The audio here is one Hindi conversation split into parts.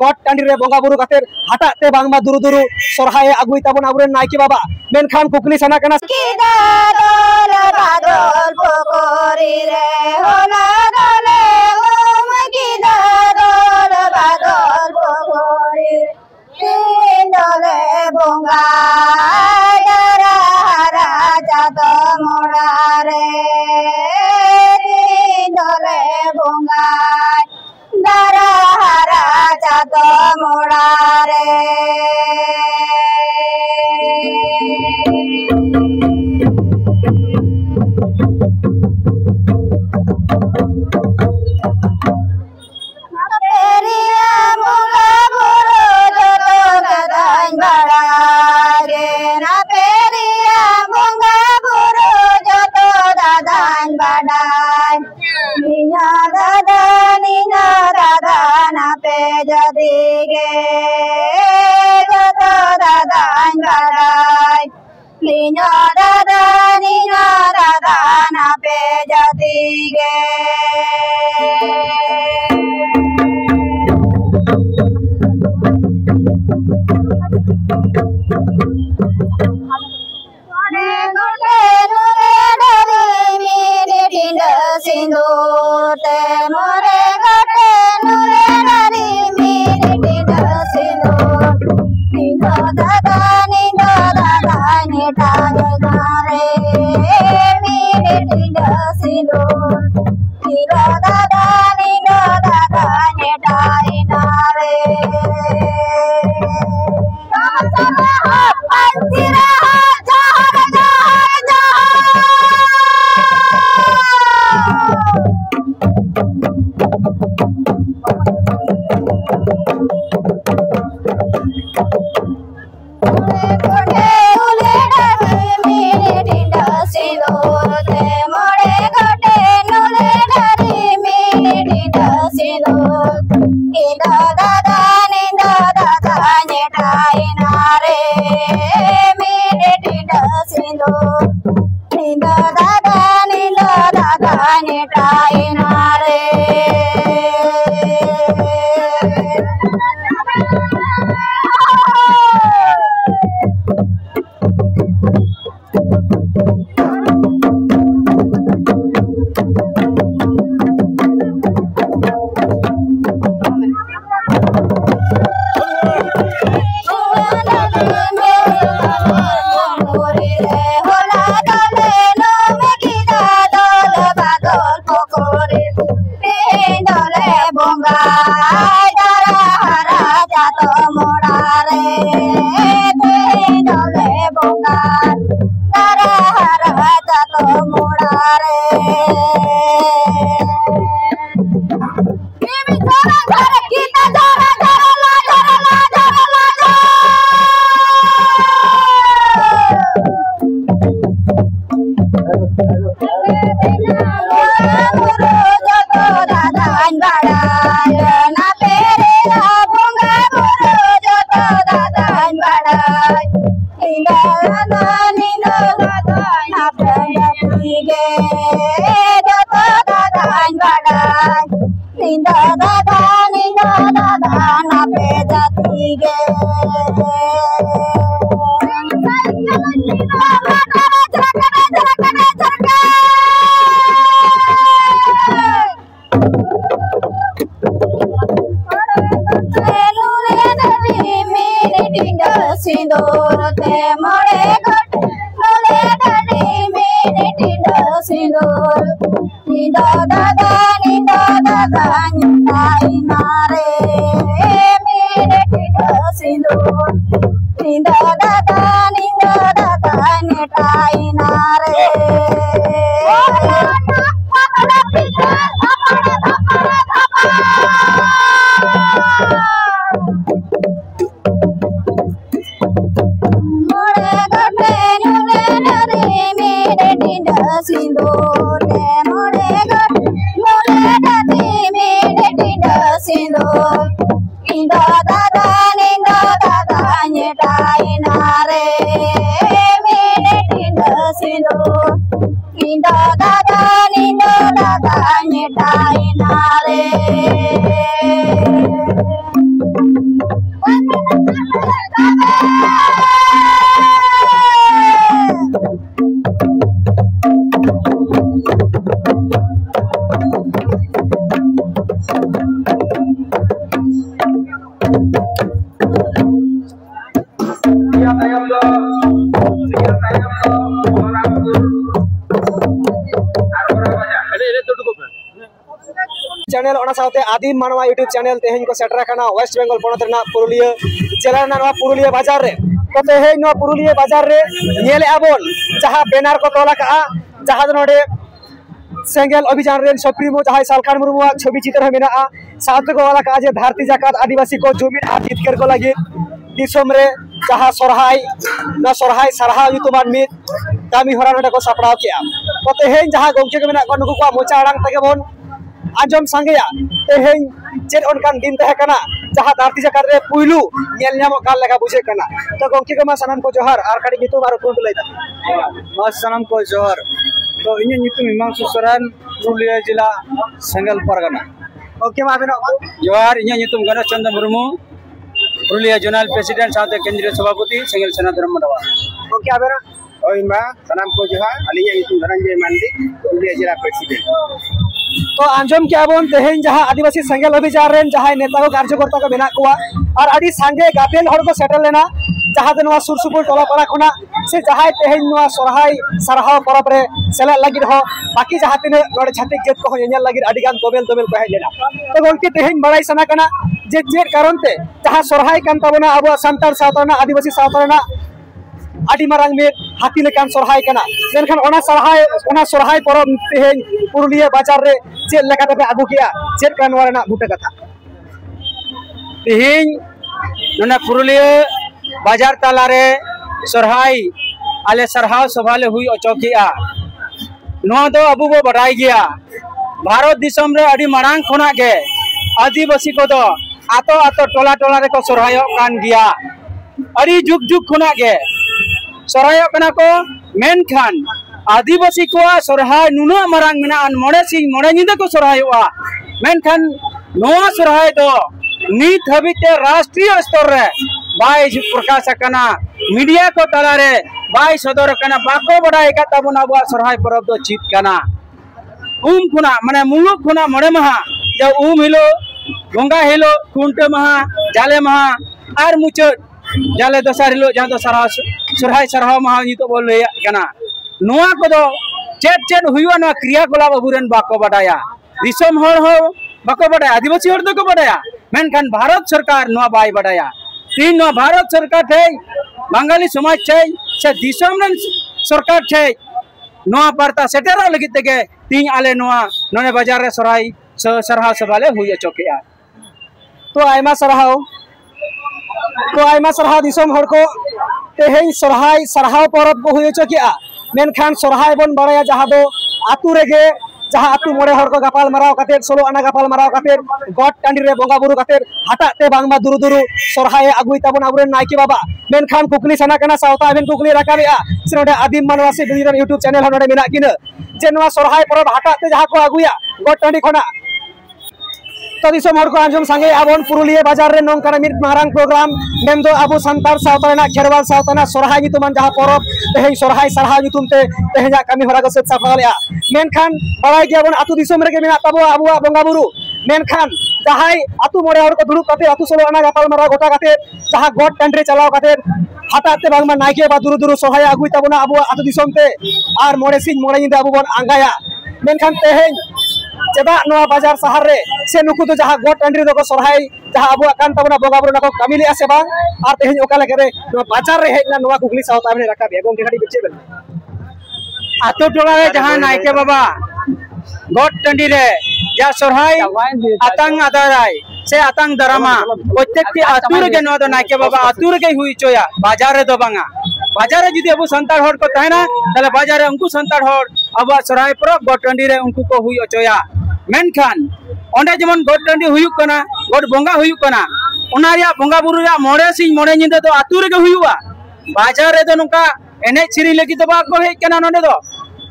गट टांडी रे बंगा बुरु काते हटा ते बांगमा दुरु दुरु सरहाय आगुई ताबन आबुरेन नायकी बाबा मेनखान कुकली सना कना की दादल बादल पोखरी रे होला गले ओम की दादल बादल पोखरी दले बंगा डरा राजा तो मोड़ा रे दले बंगा डरा राजा तो मोड़ा रे Nare चैनल आदिम मानवा यूट्यूब चैनल तेहन को सेटर वेस्ट बेंगल पनत पुरुलिया जिला पुरुलिया बाजार रे तो तेहन पुरुलिया बाजार रे नेले आबोन जहां बैनर को तोला का जहां नोडे सेंगेल अभियान रेन सुप्रीमो जहां सालखान मुर्मू छवि चित्र मेना साथ को वाला का जे धरती जाकात आदिवासी को जुमिन जितकर को लगी दिसम रे जहां सोरहाय ना सोरहाय सरहाव युतुमान मित कामी होरा नोडे को सपड़ाव किया तो तेहन जहां गोंके को मेना को नुकु को मोचा अड़ांग तके बोन आजम सांगेया तेहन चेर ओनकान दिन तहे कना जहां धरती जाकात रे पुइलू नेल न्यामो काल लगा बुझे कना तो गोंके को मा सनम को जोहार आर काडी नितु मारो कोन लैदा मा सनम को जोहार तो इन नितु हिमांशु सोरेन पुरुलिया जिला सेंगेल परगना ओके मा बेनो जोहार इन नितु गणेश चंद्र मुर्मू पुरुलिया जोनल प्रेसिडेंट साथे केंद्रीय सभापति सेंगेल सेना धर्म मंडवा ओके आबेना ओइ मा सनम को जोहार अलिया नितु धनंजय मांडी पुरुलिया जिला प्रेसिडेंट तो आंजम क्या बोन तेहन जहां आदिवासी सेंगेल अभियान रेन जहां नेता को कार्यकर्ता को मेना कुआ और आदि सांगे गापेल हर को सेटल लेना जहां दे नवा सुरसुपुर टोला पाड़ा खना से जहां तेहन नवा सोरहाय सरहाव परब रे सेला लगी हो बाकी जहां तिने नोडे छातिक जेत को येल लगी आदि गान तोबेल को हेज लेना तो गोंके तेहन बड़ाई सना कना जे जे कारण ते जहां सोरहाय कान तबना अब संतार सावताना आदिवासी सावताना आदि मारांग में हाथी लेकान सोरहाय कना मेनखान ओना सोरहाय परब तेहन पुरुलिया बाजार रे चेल लेकाते पे आगु किया चेल कान वारना बुटे कथा तेहन नना पुरुलिया बाजार तालारे सोरहाय आले सरहाव सभाले हुई अचोकिया नो दो अबु बो बड़ाई गया भारत दिसम रे अडी मारांग खोना के आदिवासी को दो आतो आतो टोला टोला रे को सोरहाय कान गया अडी जुग जुग खोना के सोरहाय कना को मेन खान आदिवासी को सोरहाय नुनो मारांग मेना अन मोड़े सिंह मोड़े निदे को सोरहायवा मेन खान नोआ सोरहाय दो नीत हबिते राष्ट्रीय स्तर रे बाई प्रकाश कना मीडिया को तला रे बाई सदर कना बाको बड़ाई का तब ना सोरहाय परब दो चित कना खुना माने मुलुक खुना मोड़े महा जब हिलो गंगा हिलो कुंटे महा जाले महा और मुचाद जाले दसार हिलो जहां दो सोरहाय सरहाव महा नितो बोल ले कना नोआ को दो चेट चेट हुआ ना क्रियाकलाप अबुरेन बाको बडाया दिसम हर हो बाको बडाया आदिवासी हर को बडाया मेनखान भारत सरकार नोआ बाय बडाया तीन नोआ भारत सरकार थे बंगाली समाज थे से दिसम रन सरकार थे नोआ वार्ता सेटेरा लगी तेगे तीन आले नोआ नोने बाजार रे सोरहाय सरहाव सभाले हुई चौकिया तो आयमा सरहाव दिसम हर को तेहन सोरहाय सरहाव परब को हुई चौकिया मेनखान सोरहाय बन बड़ाया जहां दो आतु रेगे जहां आतु मोड़े हर को गपाल माराव काते सोलो आना गपाल माराव काते गट टांडी रे बोंगा बुरु काते हाटा ते बांगमा दुरु दुरु सोरहाय आगुई ताबन आबुरेन नायकी बाबा मेनखान कुकली सना कना सावता अबेन कुकली राकाबेआ से नोडे आदिम मानवासी बिलिरन यूट्यूब चैनल नोडे मेना किना जे नवा सोरहाय परब हाटा ते जहां को आगुया गट टांडी खना तो दिसम हर को आंजम सांगे आबोन पुरुलिया बाजार रे नोंकाना मिट मारांग प्रोग्राम मेम दो आबो संतार सावताना खेरवाल सावताना सोरहाय नितुमान जहां परब तेहन सोरहाय सरहाव नितुमते तेहना कामी होरा को सेत साफालेआ मेनखान बड़ाई गयाबोन आतु दिसम रेगे मेना ताबो आबुआ बंगा बुरु मेनखान जहां आतु मोड़े हर को दुड़ुब काते आतु सोलो आना गपाल मारा गोटा काते जहां गट टांडरे चलाव काते हाटाते बांगमा नायके बा दुरु दुरु सोरहाय आगुई ताबोना आबुआ आतु दिसम ते आर मोड़े सिंह मोड़े निदा आबो बोन आंगाया मेनखान तेहन चेदा नोआ बाजार शहर रे से नुकु तो जहां गट टांडी रे को सोरहाय जहां आबुआ कान ताबोना बोगा बुरु नको कामिले आसे बा आर तेहन ओका लेके रे नोआ बाजार रे हेजना नोआ कुकली सावता में रखा बेगम के गाड़ी बिचे बेल आतो टोला रे जहां नायके बाबा गट टांडी रे जा सोरहाय आतंग आदाराय से आतंग दरामा प्रत्येकटी आतु रे नो दो नायके बाबा आतु रे हुई चोया बाजार रे दो बांगा बाजार रे जुदी अबु संतार हर को तहना तले बाजार रे उनको संतार हर अब सोरहाय परब गट टांडी रे उनको को हुई चोया मेनखान ओंडे जेमन गट टांडी हुयुक कना गट बोंगा हुयुक कना ओना रिया बोंगा बुरु रे मोड़े सिंह मोड़े निंदा तो आतु रे हुयुआ बाजार रे दो नुका एने छिरी लगी तो बा को हे कना नोडे दो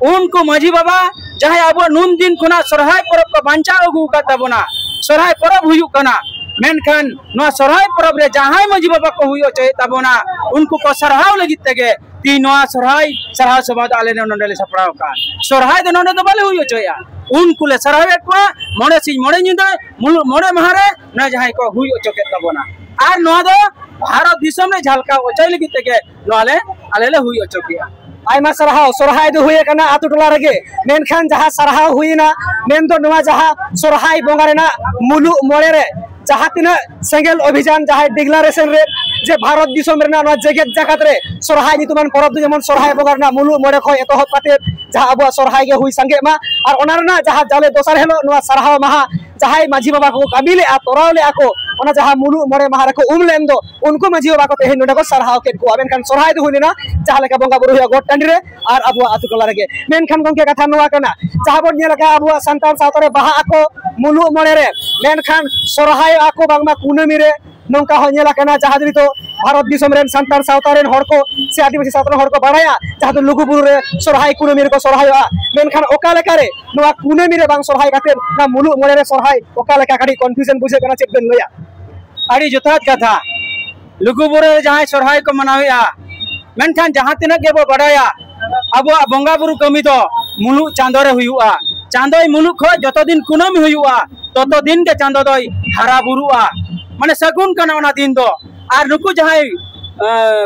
उनको माझी बाबा जहां अब नुन दिन खुना सोरहाय परब को बांचा अगु का तबना सोरहाय परब हुयुक कना मेनखान नो सोरहाय परब रे जहां माझी बाबा को हुयो चे तबना उनको को सरहाव लगी तेगे ती नो सोरहाय सरहाव सभा आले नोंडले सपड़ाव का सोरहाय दो नोंडे तो बाले हुयो चया उनको ले सरहावे को मोड़े सिंह मोड़े निंदा मोड़े महारे ना जहां को हुयो चके तबना आर नो दो भारत दिसम रे झलका ओचाई लगी तेगे नो आले ले हुयो चकिया आयमा सरहाव सरहाय दो हुए कना आतु टोला रगे मेनखान जहां सरहाव हुईना मेन दो नवा जहां सरहाय बोंगा रेना मुलु मोड़े रे जहां तिना सेंगेल अभियान जहां डिक्लारेशन रे जे भारत दिसम रेना नवा जेगेत जाकात रे सरहाय नितुमान परब दो जेमन सरहाय बोंगा रेना मुलु मोड़े खय एतहब काते जहां अबो सरहाय गे हुई संगे मा और ओना रेना जहां जाले दोसर हेलो नवा सरहाव महा जहां माझी बाबा को काबिले आ तोरावले आको ओना जहां मुलु मोड़े महा रे को उमलेन दो उनको माझी बाबा को तेहे नोडे को सरहाव के को आबेन खान सरहाय दो हुलिना जहां लेका बोंगा बुरु गोट टांडी रे और अबो आतु टोला रगे मेन खान गंके कथा नवा कना जहां बोन नेला का अबो संतान सावता रे बाहा आको मुलु मोड़े रे मेन खान सरहाय आको बांगमा कुनमी रे नोंका हो नेला कना जहां दितो भारत दिसम रेन संतान सावता रेन हर को से आदिवासी सावता हर को बाड़ाया जहां तो लुगु बुरु रे सरहाय कुनमी रे को सरहायआ मेन खान ओका लेका रे नवा कुनमी रे बांग सरहाय काते ना मुलु मोड़े रे सरहाय ओका लेका काडी कन्फ्यूजन बुझे कना चेक बेन लया आड़ी जुथात कथा लुगुबुरु जहां सरहाय को मनावेआ मेनखान जहां तिना के बो बड़ाया अब बंगा बुरु कमी तो मुलु चांदो रे हुआ चांदो मुलु खो जतो दिन कुनमी हुआ ततो दिन के चांदो दो हारा बुरुआ माने सगुन कना ओना दिन दो आर नुकु जहां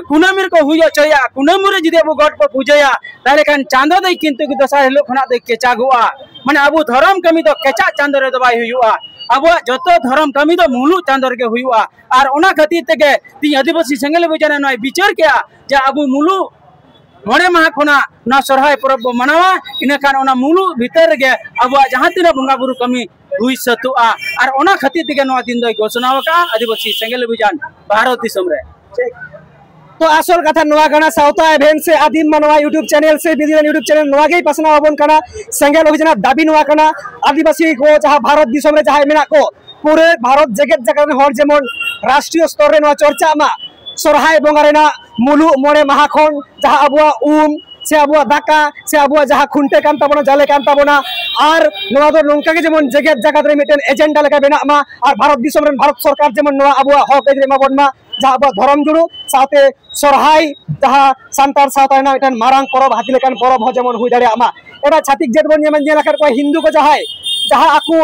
कुनमी को हुई चया कुनमी रे जदि अब गड को पूजया ताले खान चांदो दई किंतु कि दशा हेलो खना दई केचागुआ माने अब धर्म कमी तो केचा चांदो रे दबाई हुआ अब जो धर्म कमी तो मुलु चांदर के हुआ और ओना खातिर तेगे ती आदिवासी सेंगेल बजाने नय विचार किया जे अब मुलु मोड़े माह खोना ना सरहाय परब मनावा इना खान ओना मुलु भीतर गे अब जहां तिना बंगा बुरु कमी हुई सतुआ और ओना खातिर तेगे नवा दिन दय घोषणा का आदिवासी सेंगेल बजान भारत दिसम रे तो आसल कथा नवा गना सावता एभेन से आदिम मनवा यूट्यूब चैनल से बिदिन यूट्यूब चैनल नवा गे पासना अबन कना सेंगेल अभियान दाबी नवा कना आदिवासी को जहां भारत दिसम रे जहां मेना को पूरे भारत जगत जगत हर जेमन राष्ट्रीय स्तर रे नवा चर्चा मा सरहाय बोंगा रेना मुलु मोड़े माहा खन जहां अबुआ से अबुआ दाका से अबुआ जहां खुंटे कान ताबोना जाले कान ताबोना और नवा दो नोंका के जेमन जगत जगत रे मिटेन एजेंडा लेका बेना मा और भारत दिसम रे भारत सरकार जेमन नवा अबुआ हक एदरे मा बन मा जहां अबुआ धर्म जुड़ु साथे सरहाय जहां सांतार सावता ना मिटेन मारांग परब हाति लेकान परब हो जेमन हुई दाड़े मा एबा छातिक जेत बन जेमन नेला कर को हिंदू को जहां आकु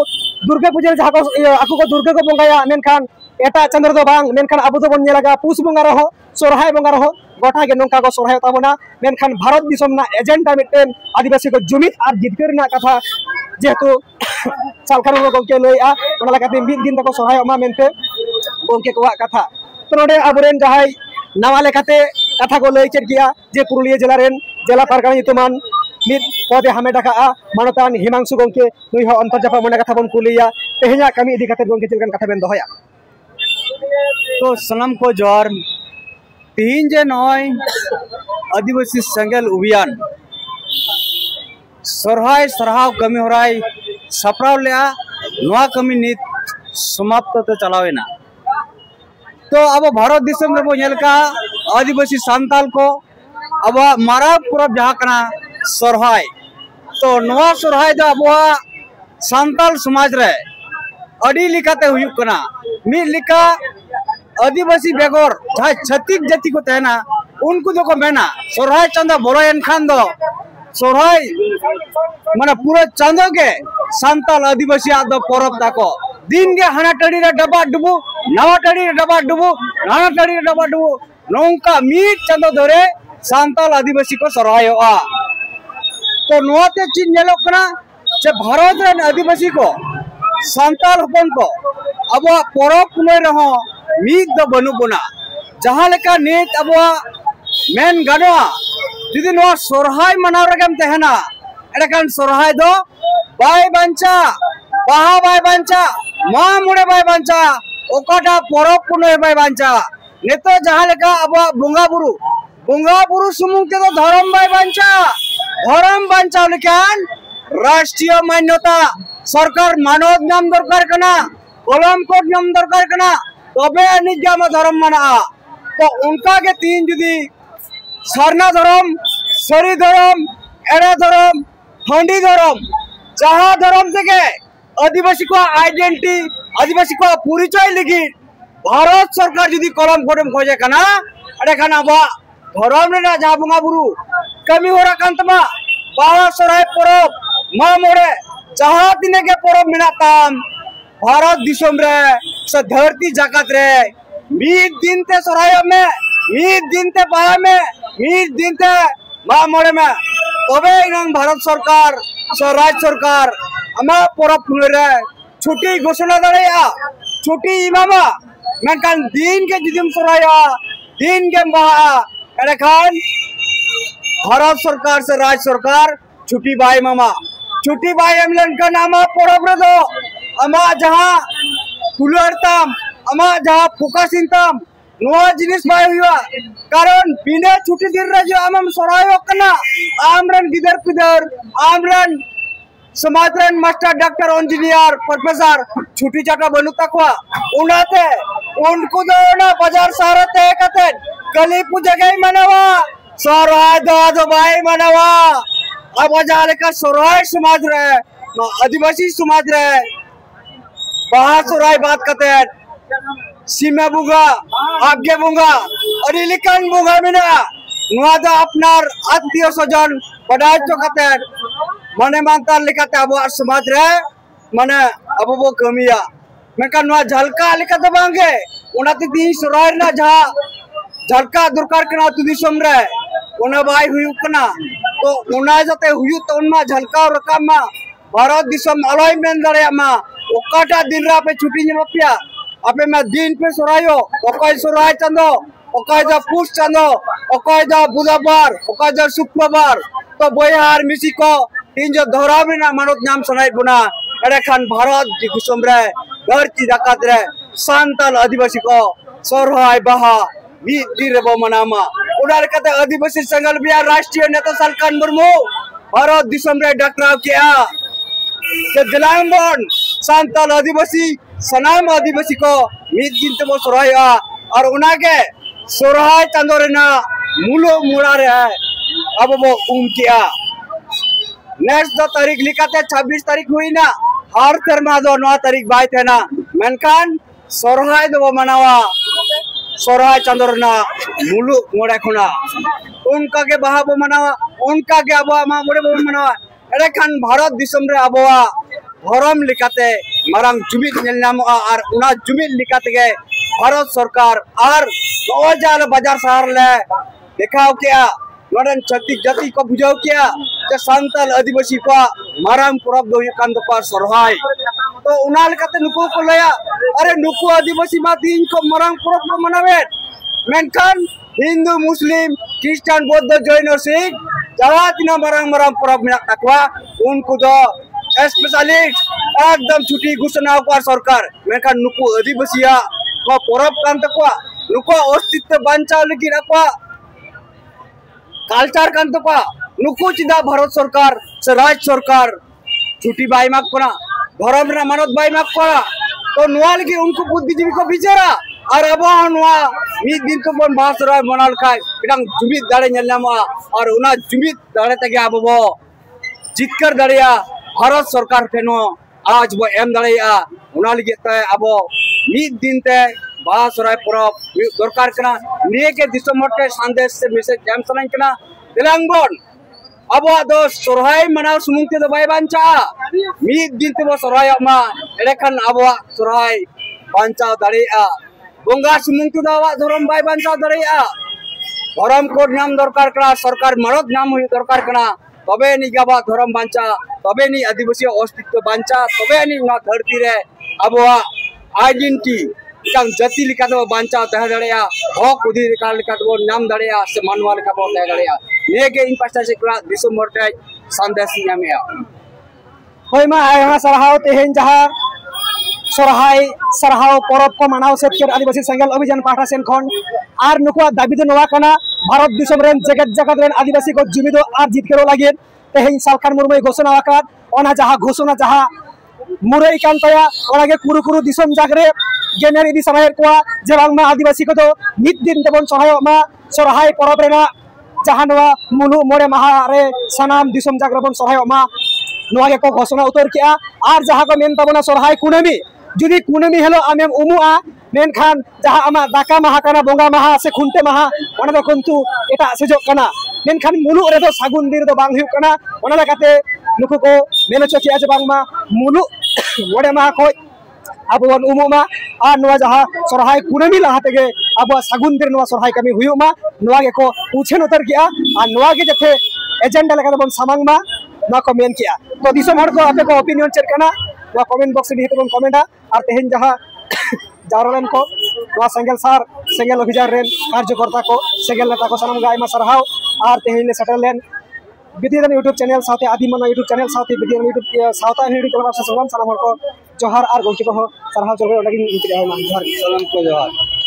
दुर्गा पूजा जहां को आकु को दुर्गा को बोंगाया मेनखान एटा चंद्र दो बांग मेनखान अबु दो बन नेला पुष बोंगा रहो सरहाय बोंगा रहो गोटा के नोंका को सरहाय ताबोना मेनखान भारत दिसम ना एजेंडा मिटेन आदिवासी को जुमित और जितकर ना कथा जेहेतु सालखान गंके लइआ ओना लगाते मिद दिन तक सरहाय मा मेनते गंके को कथा तो नोडे अबरेन जहाय नवा लेखाते कथा को लई चेक किया जे पुरुलिया जिला रेन जिला पारगाना युतमान मिद पदे हमें डका मानतान हिमांशु गंके नुई हो अंतरजापा मने कथा बन कुलिया तेहना कमी इदी कते गंके चिलकन कथा बेन दोहया तो सनम को जोर तीन जे नय आदिवासी सेंगेल अभियान सरहाय सरहाव कमी होराय सपराव लेआ नवा कमी नित समाप्त तो चलावेना तो अब भारत दिसम रे बो नेलका आदिवासी सांताल को अब मारा परब जहां कना सरहाय तो नवा सरहाय दा अब सांताल समाज रे अडी लिखाते हुयुक कना मी लिखा आदिवासी बेगोर जहां छत्तीस जाति को तहना उनको जो को मेना सरहाय चंदा बोलायन खान दो सरहाय माने पूरा चांदो के सांताल आदिवासी आदो परब ताको दिन के हाना टड़ी रे डबा डुबु नवा टड़ी रे डबा डुबु नाना टड़ी रे डबा डुबु नौका मीट चांदो धरे सांताल आदिवासी को सरहायआ तो नोते चीज नेलो कना जे भारत रे आदिवासी को सांताल हपन को अब परब पुनय रहो मीट दो बनु बना जहां लेका नेत अब मेन गानोआ जुदी नो सरहाय मनाव रगम तहना एडकान सरहाय दो बाय बांचा बाहा बाय बांचा मा मुड़े बाय बांचा ओकाटा परब पुनय बाय बांचा नेतो जहां लेका अब बुंगा बुरु सुमुंग के तो धर्म बाय बांचा धर्म बांचा लेकान राष्ट्रीय मान्यता सरकार मानव नाम दरकार कना कलम कोड नाम दरकार कना तबे निजाम धर्म मना तो उनका के तीन जुदी सरना धर्म सरी धर्म एड़ा धर्म हंडी धर्म जहां धर्म থেকে आदिवासी को आइडेंटिटी आदिवासी को परिचय लिखी भारत सरकार जुदी कलम कोडम खोजे कना अरे खाना बा धर्म रे जहां बंगा बुरु कमी हो रकांतमा बाहा सराय परब मा मोड़े जहां दिने के परब मिनाताम भारत दिसम रे से धरती जगत रे मीद दिन ते सराय में मीद दिन ते बाहा में मीद दिन ते मा मोड़े में तबे इनांग भारत सरकार से राज्य सरकार आमा परब पुनरे छुट्टी घोषणा दाड़ेया छुट्टी इमामा मेनकान दिन के जुदिम सराया दिन के बहा एखान भारत सरकार से राज्य सरकार छुट्टी बाय मामा छुट्टी बाय एमलन का नामा परब रे दो आमा जहां तुलरताम आमा जहां फोकासिंताम नोआ जिनिस बाय हुआ कारण बिना छुट्टी दिन रे जो आम सरायो कना आमरन गिदर पिदर आमरन समाजरन मास्टर डॉक्टर इंजीनियर प्रोफेसर छुट्टी चाटा बनु तकवा उनाते उनको दो ना बाजार सारते कते कली पूजा गई मनवा सोराय दो भाई मनवा अब जाले का सोराय समाज रे आदिवासी समाज रे बाहर सोराय बात करते सीमा बुंगा आगे बुंगा और इलिकन बुंगा मिना नुआदा अपनार आत्मीय स्वजन पढ़ाई तो करते मने मानता लिखाते अब समाज रे मने अब वो कमिया मैं का नुआ झलका लिखाते बांगे उनाते दी सोराय ना जहा झलका दुरकार कना तु दिसम रे उना बाय हुयु कना तो उना जते हुयु तो उनमा झलका रकम मा भारत दिसम अलय मेन दरे मा ओकाटा दिन रा पे छुट्टी निमपिया अपे में दिन पे सोरायो ओकय सोराय चंदो ओकय दा पुष चंदो ओकय दा बुधवार ओकय दा शुक्रवार तो बोयार मिसी को तीन जो दोहराव ना मानत नाम सनाय बुना एरे खान भारत दिसम रे धरती दाकात रे सांताल आदिवासी को सोरहाय बहा भी दिरबो मनामा उडार कते आदिवासी संगल बिया राष्ट्रीय नेता सालकान मुर्मू भारत दिसम रे डकराव किया के दिलांगबन सांताल आदिवासी सनाम आदिवासी को मीत गिनते बो सोराया और उनाके सोराय चांदो रे ना मुलो मुड़ा रे अब वो किया नेक्स्ट 2 तारीख लिखाते 26 तारीख हुई ना हर कर्मा दो 9 तारीख बाय थे ना मेनकान सोराय दो मनावा सोराय चांदो रे ना मुलु मोड़े खुना उनका के बहा बो मनावा उनका के अब मा मोड़े बो मनावा एरे खान भारत दिसम रे अबवा धरम लिखाते मारंग जुमित नेलनाम और उना जुमित लिखाते गए भारत सरकार और नौजार बाजार शहर ले देखाव किया नोडन छत्ती जाति को बुझाव किया जे सांताल आदिवासी को मारंग परब दो कान तो पर सरहाय तो उना लिखाते नुको को लया अरे नुको आदिवासी मा दिन को मारंग परब को मनावे मेनखान हिंदू मुस्लिम क्रिश्चियन बौद्ध जैन और सिख जवा तिना मारंग परब में तकवा उनको दो स्पेशलिस्ट एकदम छुट्टी घोषणा को सरकार मेनखान नुको आदिवासिया को परब कान तकवा नुको अस्तित्व बांचाव लगी रखवा कल्चर कान तकवा नुको चिदा भारत सरकार से राज्य सरकार छुट्टी बाई माक पना धर्म रे मानत बाई माक पना तो नुआ लगी उनको बुद्धिजीवी को बिचारा और अब नुआ मिद दिन को बन बास रे मनाल खाय बिदांग जुमित दाड़े नेलनामा और उना जुमित दाड़े तगे अब वो जितकर दाड़िया भारत सरकार फेनो आज वो एम दाड़िया उना लगी ते अब मिद दिन ते बास रे परब दरकार कना निये के दिसंबर के संदेश से मैसेज जाम सनाय कना दिलांगबन अब दो सोरहाय मनाव सुमुंगते दो बाय बांचा मिद दिन ते वो सोरहाय मा एरेखान अब सोरहाय बांचा दाड़िया बोंगा सुमुंगते दो धरम बाय बांचा दाड़िया धरम को नाम दरकार कना सरकार मरद नाम हुई दरकार कना तबे नि गाबा धरम बांचा तबे नि आदिवासी अस्तित्व बांचा तबे नि उना धरती रे अब आइडेंटिटी कांग जाति लिखा दो बांचा तह दड़िया हक अधिकार लिखा दो नाम दड़िया से मानवा लिखा दो तह दड़िया ने के इन पास्ता से कला दिसंबर ते संदेश नामिया होय मा आया सरहाव तेहेन जहा सरहाय सरहाव परब को मनाव से आदिवासी संगल अभियान पाठा सेन खन आर नुकुआ दाबी दो नवा कना भारत दिसम रेन जगत जगत रेन आदिवासी को जुमिदो आर जीत करो लागे तेहेन सालखान मुर्मू घोषणा आकात ओना जहा घोषणा जहा मुरई कांतया ओनागे कुरु कुरु दिसम जागरे गेनेर इदी सराय को जे बांगमा आदिवासी को तो मिद दिन तबन सहाय मा सरहाय परब रेना जहा नवा मुलु मोड़े माहा रे सनाम दिसम जागरबन सहाय मा नवा के को घोषणा उतर किया आर जहा को मेन तबना सरहाय कुनमी जुदी कुनमी हेलो आमेम उमुआ मेन खान जहा आमा दाका माहा कना बोंगा माहा से खुनते माहा ओना दो कुंतु एटा सेजो कना मेन खान मुलु रे दो सागुन दिन दो बांग हुयु कना ओना लकाते नुकु को मेनो चकिया जे बांगमा मुलु मोड़े माहा को अब बन उमुमा और नवा जहाँ सरहाय कुनेमी लहाते गे अब सागुन दिन नवा सरहाय कमी हुयुमा नवा के को पूछे उतर किया और नवा के जथे एजेंडा लगा बन सामांग मा नवा को मेन किया तो दिसम हर को आपे को ओपिनियन चेक करना नवा कमेंट बॉक्स में बन कमेंटा और तेहन जहाँ जावरलेन को नवा सेंगल अभियान रेन कार्यकर्ता को सेंगल नेता को सनम गाय मा सरहाव और तेहन ले सेटल लेन विद्याधन यूट्यूब चैनल साथे आदिमना यूट्यूब चैनल साथे विद्याधन यूट्यूब सावता यूट्यूब चैनल से सलाम और को जोहार और गोटी को सरहाव चलबे लगी जोहार सलाम को जोहार।